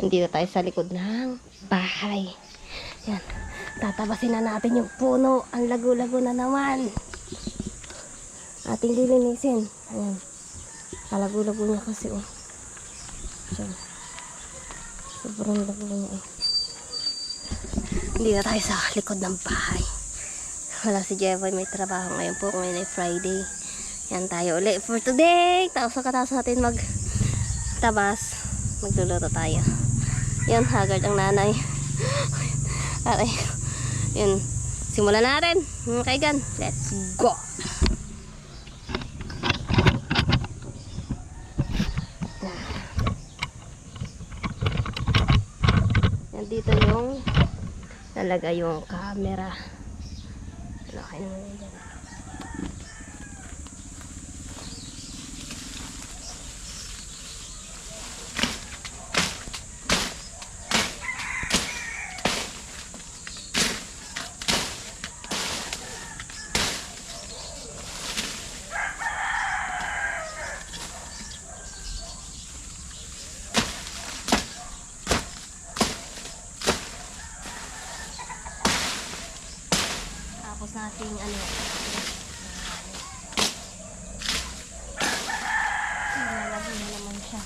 Nandito tayo sa likod ng bahay. Yan. Tatabasin na natin yung puno. Ang lago-lago na naman. Ating lilinisin. Ayan. Kalago-lago niya kasi oh. So, sobrang lago niya eh. Nandito tayo sa likod ng bahay. Wala si Jeboy, may trabaho ngayon po. Ngayon ay Friday. Yan tayo ulit for today. Tapos katapos natin magtabas, magluluto tayo. Yan, haggard ang nanay. Aray. Yan, simulan natin. Okay, gan. Let's go. Yan, dito yung nalagay yung camera. Okay naman yun dyan. Tapos nating ano, malago na naman siya.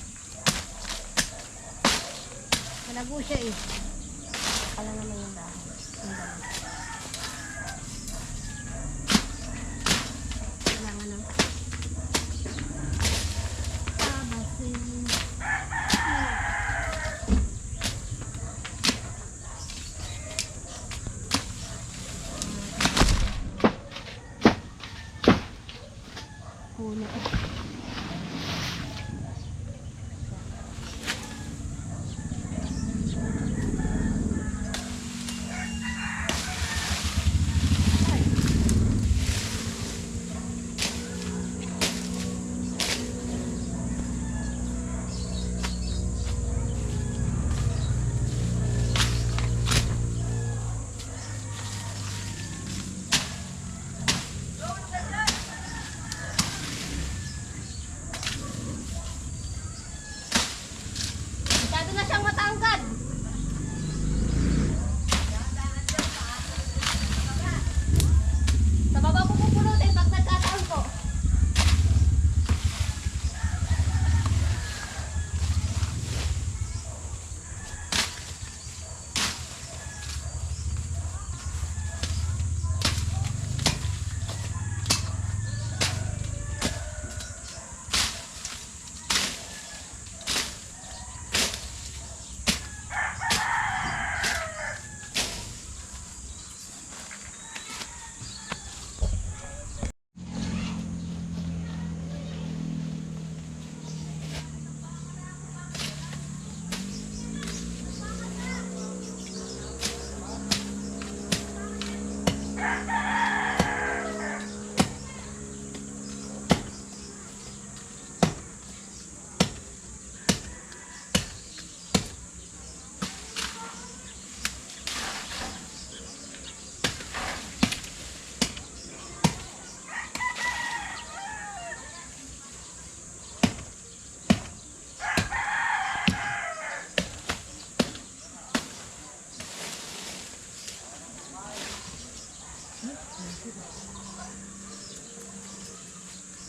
Malago siya eh. Kala naman yung dahon. Kailangan ng tabasin. Puno. Masyado na siyang matangkad. Sa baba ko pupulutin pag nagkataon ko.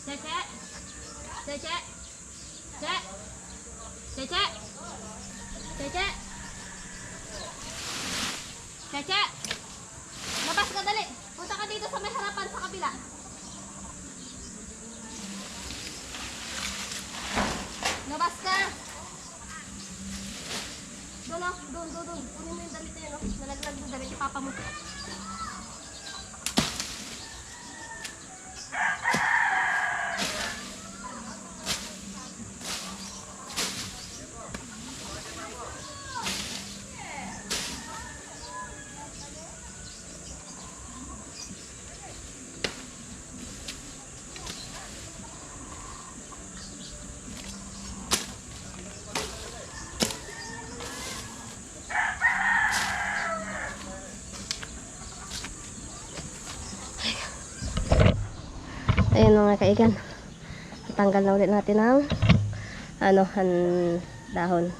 Cece, Cece, Cece, Cece, Cece, Cece, labas ka dali. Punta ka dito sa may harapan sa kabila. Labas ka. Doon o, doon. Kunin mo yung damit na yun o. Nalaglag mo damit yung papa mo. Ayan mga kaigan, tanggal na ulit natin ang dahon.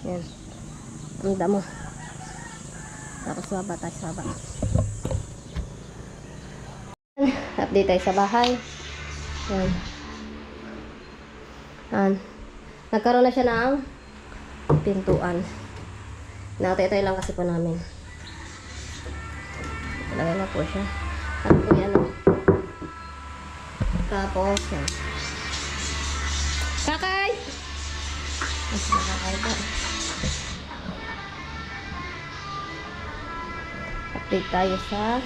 Yan. Ang damo. Tapos baba tayo sa baba. Update tayo sa bahay. Yan. Yan. Nagkaroon na siya ng pintuan. Nakatay lang kasi po namin. Lagay na po siya. At po yan. Tapos yan. Kakay! Mas nakakay po. Update tayo sa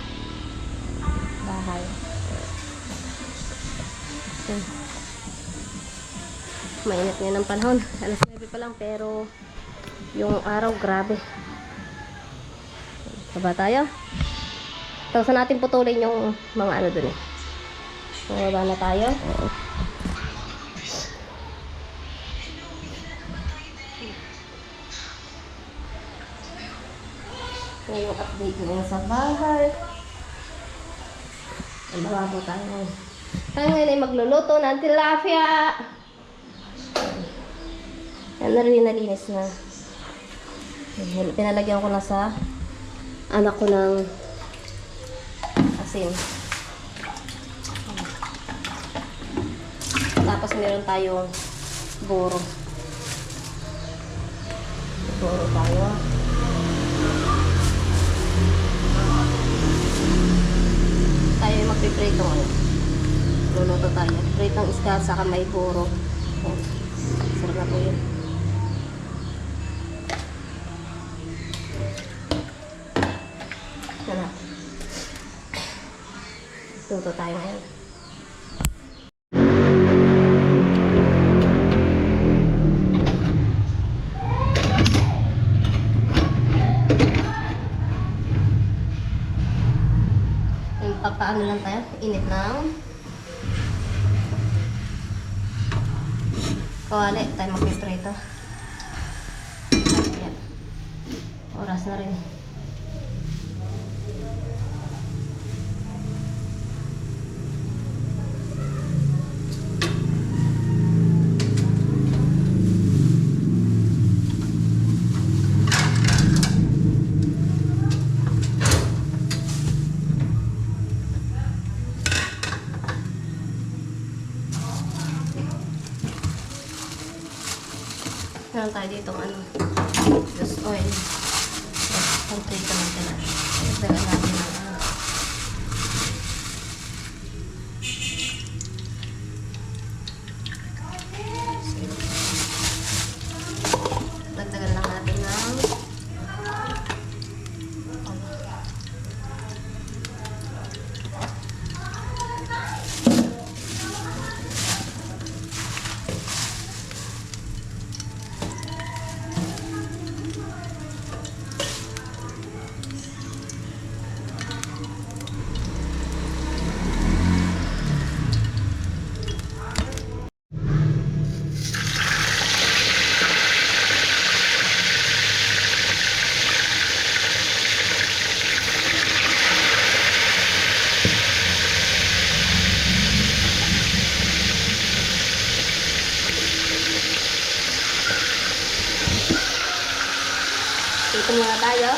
bahay. Okay. Mainit ngayon ng panahon. Alas 9 pa lang pero yung araw grabe. Baba tayo. Tapos natin putulin yung mga ano dun eh. Baba na tayo. Yung update ngayon sa bahay. Baba po tayo. Tayo ngayon ay magluluto ng tilapia. Yan na rin, nalinis na. Pinalagyan ko na sa anak ko ng asin. Tapos meron tayong buro. Buro tayo. Tayo yung magpiprito ngayon. Luluto tayo. Pritong isda sa kamay buro. Sarap na po yun. Yan. Luto tayo ngayon. Papaano lang tayo? Init ng kawali. Tayo magpiprito. Yan. Oras na rin. Meron tayo dito ano, just oil. Pag-trito natin na. Dagdagan natin ng ano. Dagdagan lang natin ng ito muna tayo.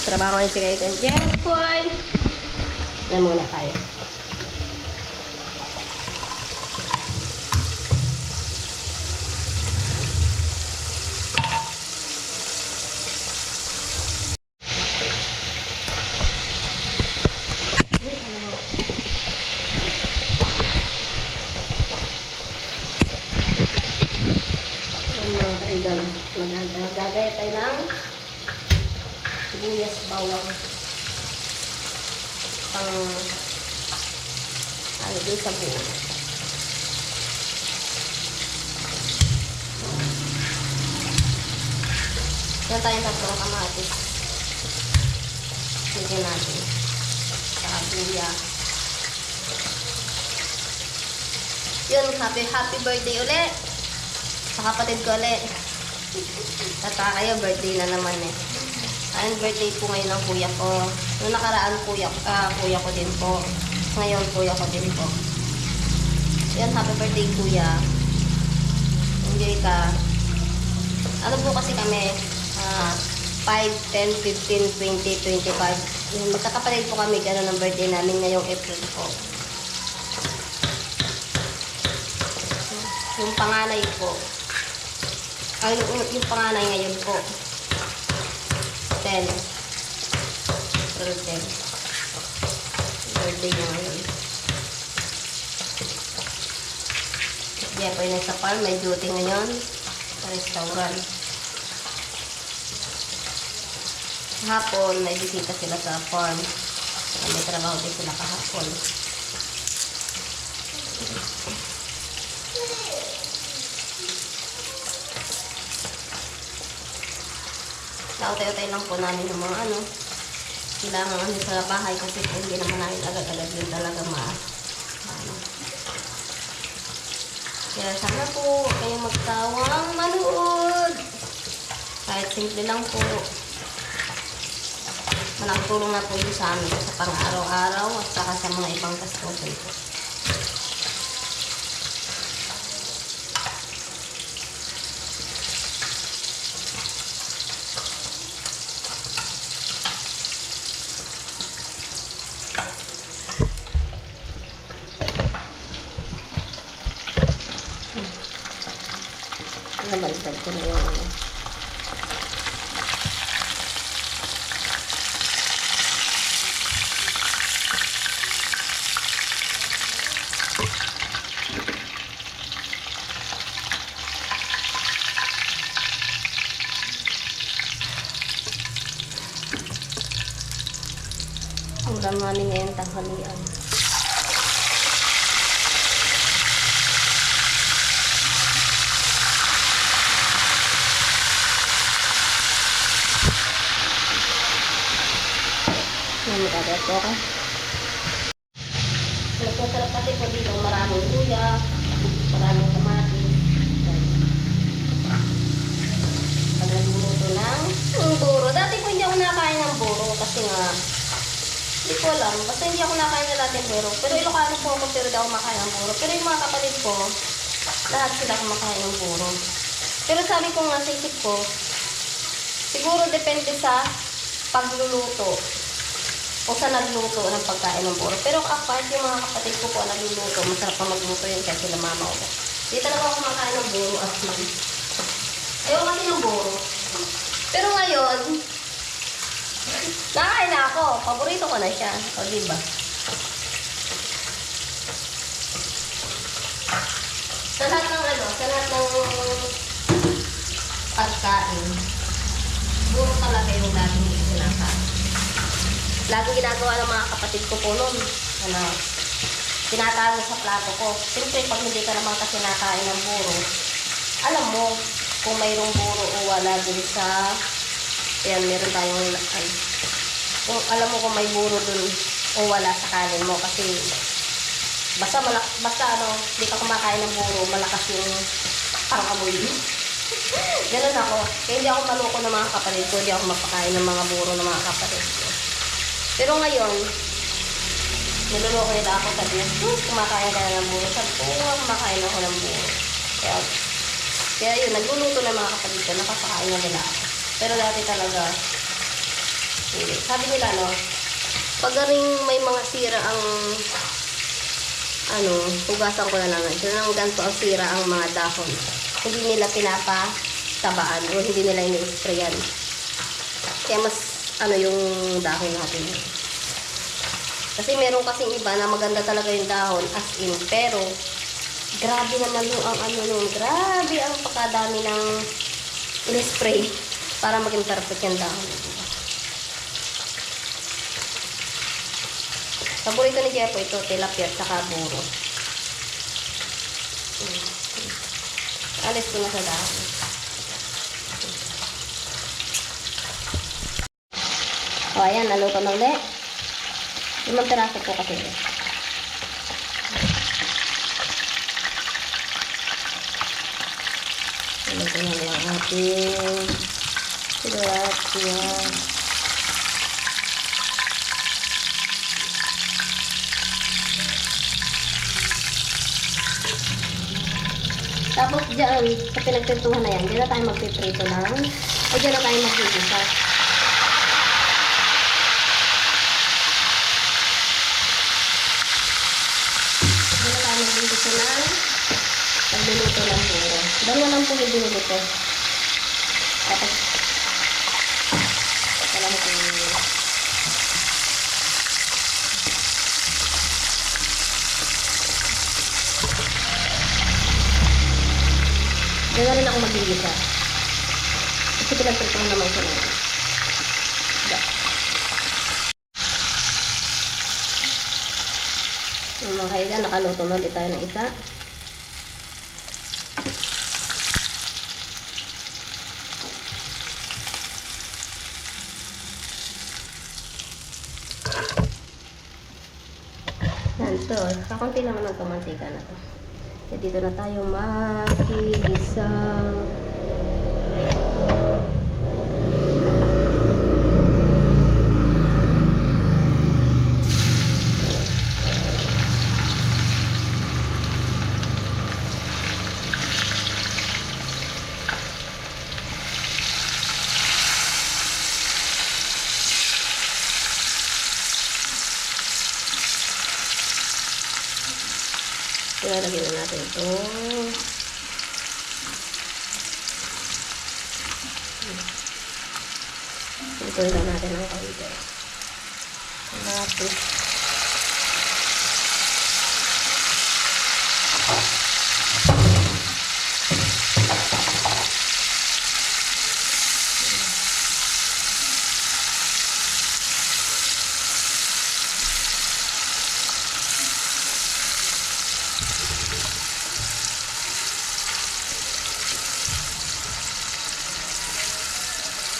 Trabaho ngayon si Kaitan Jeffoy. Yan muna tayo. Magagaya tayo ng sibuyas, bawang, pang ano din sa buo. Yan tayo tatlong kamatis. Sige natin. Saka buya. Yun, happy birthday ulit. Sa kapatid ko ulit. Tata kayo, birthday na naman eh. Ayun, birthday po ngayon ng kuya ko. Noong nakaraan, kuya ko din po. Ngayon, kuya ko din po. Yan, happy birthday, kuya. Enjoy ka. Ano po kasi kami, 5, 10, 15, 20, 25. Magkakapalit po kami, gano'n ang birthday namin ngayong April po. Yung panganay po. Yung panganay ngayon po. 10. April 10. Birthday niya ngayon. Diyan po yung nasa farm. May duty ngayon sa restaurant. Hapon, may bisita sila sa farm. May trabaho din sila kahapon. Nautay-utay lang po namin yung mga kailangan sa bahay kasi po hindi naman namin agad-agad yun talaga kaya sana po kayong magsawang manood. Kahit simple lang po. Malaking tulong na po yun sa amin sa pang-araw-araw at saka sa mga ibang gastusin po. Nabaliktad ko na yung ulam namin ngayon tanghalian. Magkakaroon po ako. Sarap kasi po dito maraming luya, maraming kamatis. Pag nagluluto ng buro. Dati po hindi ako nakain ng buro kasi nga hindi ko alam. Basta hindi ako nakain ng lahat ng buro. Pero Ilocano po ako pero hindi ako makain ng buro. Pero yung mga kapatid ko, lahat sila kumakain ng buro. Pero sabi ko nga sa isip ko, siguro depende sa pagluluto o sa nagluto ng pagkain ng buro. Pero apart yung mga kapatid ko po nagluluto, masarap pa magluto yun kasi sila mama ko. Hindi talaga ako kumakain ng buro as man. Ayaw kasi ng buro. Pero ngayon, nakain na ako. Paborito ko na siya. O diba? Sa lahat ng pagkain, buro talaga yung laging sinakain. Laging ginagawa ng mga kapatid ko po noon. Tinatago sa plato ko. Siyempre, pag hindi ka naman kasi nakain ng buro, alam mo kung mayroong buro o wala dun sa... Ayan, meron tayong... Kung alam mo kung may buro dun o wala sa kanin mo. Kasi basta hindi ka kumakain ng buro, malakas yung pang-amoy. Ganun ako. Kaya hindi ako maloko ng mga kapatid ko. Hindi ako mapakain ng mga buro ng mga kapatid ko. Pero ngayon, niloloko nila ako, sabi niya, kumakain ka na ng buro. Sabi ko, kumakain ako ng buro. Kaya yun, nagluluto ng mga kapatid ko, napapakain na nila ako. Pero dati talaga, hindi. Sabi nila, pag ring may mga sira ang, hugasan ko na lang. So, nang ganito ang sira ang mga dahon. Hindi nila pinapatabaan o hindi nila ini-sprayan. Kaya mas, yung dahon natin. Kasi meron kasing iba na maganda talaga yung dahon as in. Pero, grabe naman yung grabe ang pagkadami ng in-spray para maging perfect yung dahon. Paborito ni Jepo ito, tilapia at saka buro. Alis ko na sa dahon. O, ayan, naluto na ulit. 5 piraso po kasi. Naluto na lang ating tilapia. Tapos dyan, sa pinagpintuhan na yan, dyan na tayo magpiprito lang. O dyan na tayo magpipisa. Dyan na tayo magpipisa ng pagluluto ng buro. Dalawa lang po yung binili ko. Tapos, alam ko Diyan na rin ako magigisa. Kasi pinagpirito ko naman siya na. Mga kaigan, nakaluto na ulit tayo ng isa. Yan to. Kakunti lang naman itong mantika na to. So, dito na tayo magigisa. Ilalagay na natin ito. Ito lang natin ang kaunti. Tapos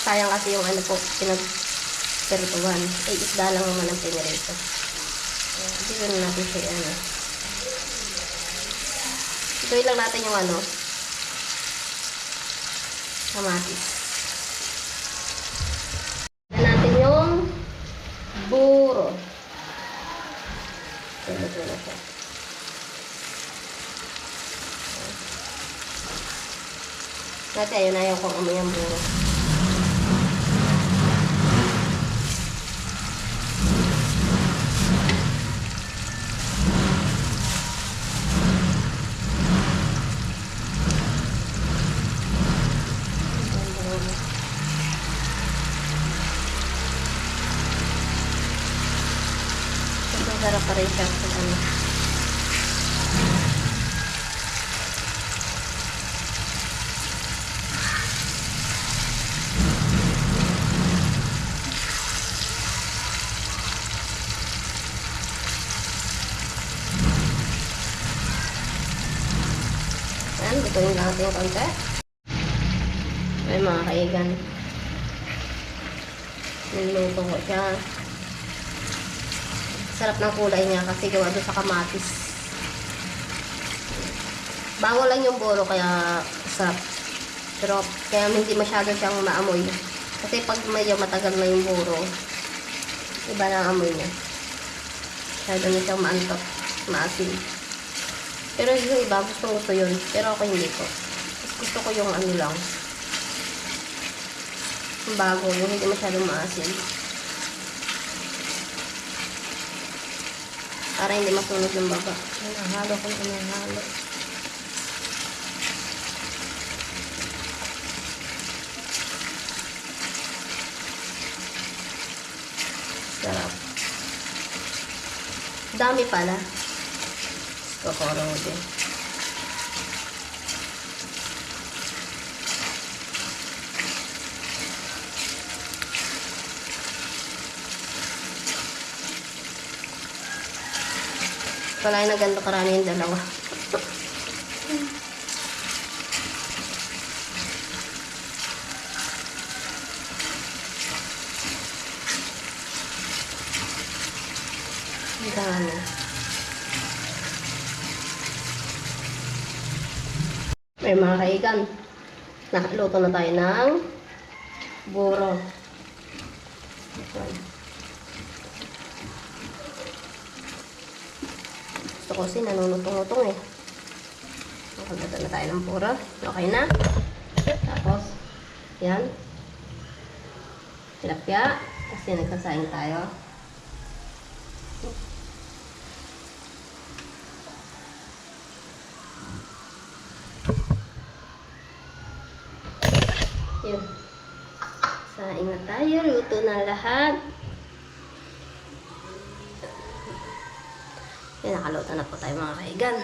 sayang kasi yung ano po, pinagpertuhan. Eh, isda lang naman ang pinirito. Dito na natin siya ano. Ituloy lang natin yung ano, kamatis. Ito natin yung buro. Ito na siya. Dati ayun na yung kung amoy ang buro. Masarap pa rin siya sa ano. Yan, bituin lang natin yung konti. Ay mga kaigan. Niluto ko siya. Sarap ng kulay niya kasi gawa doon sa kamatis. Bawal lang yung buro kaya sarap. Pero kaya hindi masyado siyang maamoy. Kasi pag medyo matagal na yung buro, iba na ang amoy niya. Masyado na siyang maantok, maasim. Pero yung iba, gusto yun. Pero ako hindi ko. Gusto ko yung ano lang. Yung bago, yung hindi masyadong maasim. Para hindi masunog yung baba. Hinahalo ko na hinahalo. Sarap. Dami pala. Kokoro din. Wala na ganito karami yung dalawa. Ang dami. May mga kaigan. Nakaluto na tayo ng buro. Gusto ko kasi nanunutong-utong eh. Nakagluto na tayo ng puro. Okay na. Tapos, yan. Tilapia. Tapos yan, nagsasaing tayo. Yun. Saing na tayo. Luto na lahat. Yan, nakaluto na po tayo mga kaigan.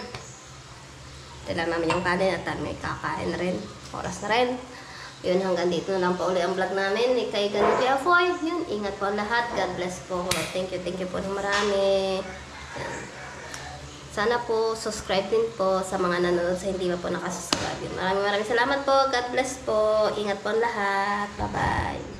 Ito lang namin yung kanin at may kakain na rin. Oras na rin. Yun, hanggang dito na lang po ulit ang vlog namin. Ni Kaigan ni Piafoy. Yun, ingat po lahat. God bless po. Thank you po ng marami. Yan. Sana po, subscribe din po sa mga nanonood sa hindi pa po nakasubscribe. Maraming salamat po. God bless po. Ingat po ang lahat. Bye-bye.